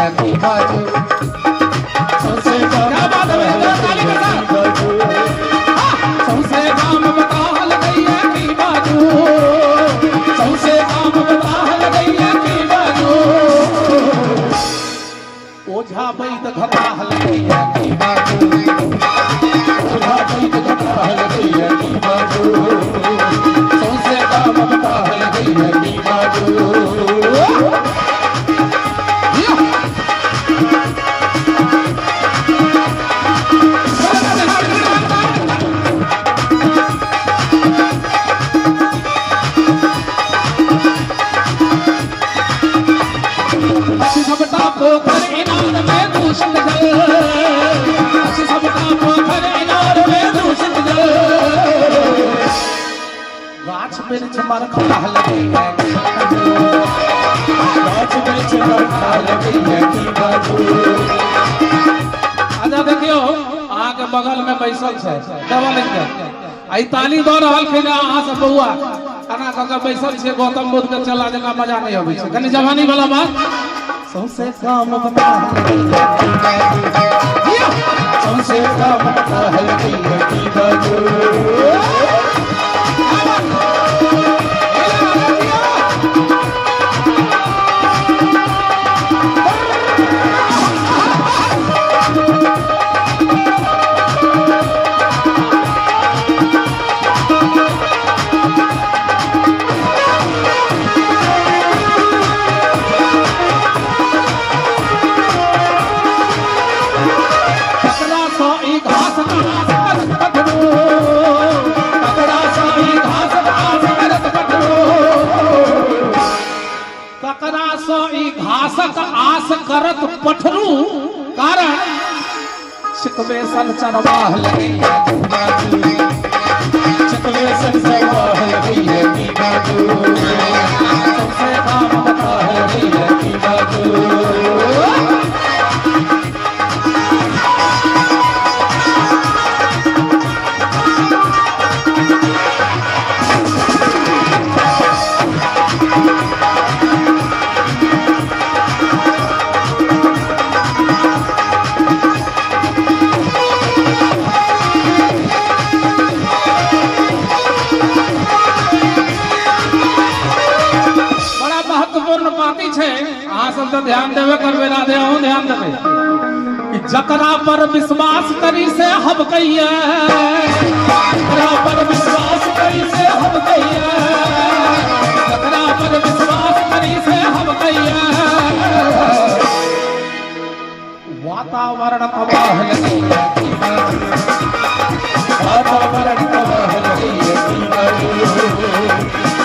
लगैया की बाजू सौसे काम सौसे काम बता लगैया की बाजू सौसे काम बता लगैया की बाजू ओझा बैद घटा लगैया की बाजू ओझा बैद घटा लगैया की बाजू सौसे काम बता लगैया की बाजू पोखर इनार में दूषित जल सबका पोखर इनार में दूषित जल गाछ वृक्ष मर खा लगैया गाछ वृक्ष मर खा लगैया की बाजू अच्छा देखियो अहाँ के बगल में बैसल छै डबल के आई ताली दऽ रहल छै अहाँ सब बौआ खाना खा के बैसल छै गौतम बुद्ध के चला जेना मजा नहीं अबै छै कनी जवानी वाला बात सौसे काम बता सौसे काम बता लगैया की बाजू घासक आस करत पठरू कारण चिकवे सन चरवाह लगैया की बाजू चिकवे सन चरवाह लगैया की बाजू सौसे काम बता लगैया की बाजू ध्यान देवे करवे ना दे ध्यान देवे जकरा पर विश्वास करी से हम कहिए जकरा पर विश्वास करी से हम कहिए जकरा पर विश्वास करी से हम कहिए वातावरण तबाह लगैया की बाजू वातावरण तबाह लगैया की बाजू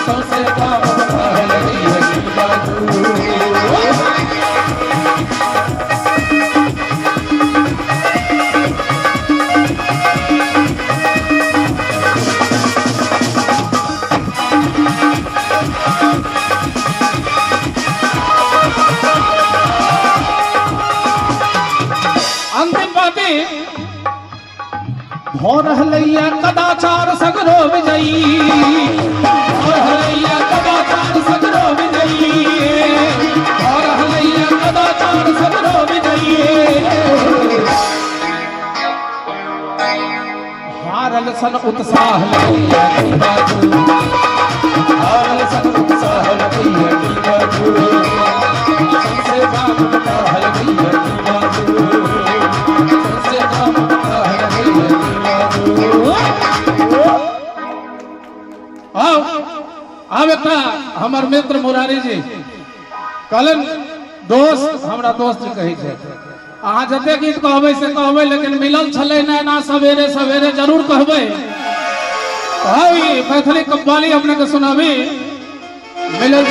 सौसे काम बता लगैया की बाजू भोर हलैया कदाचार सगरो विजयी भोर हलैया कदाचार सगरो विजयी भोर हलैया कदाचार सगरो विजयी हारल सन उत्साह लगैया की बाजू हारल सन उत्साह लगैया की बाजू सौसे काम बता लगैया की बाजू सौसे काम बता लगैया की अब एक हमर मित्र मुरारी जी कहलन दोस्त हमरा दोस्त कहे छै अहाँ जते गीत कहबै से कहबै लेकिन मिलल छलै ना सवेरे सवेरे जरूर कहबै मैथिली कव्वाली अपने के सुनाबी मिलल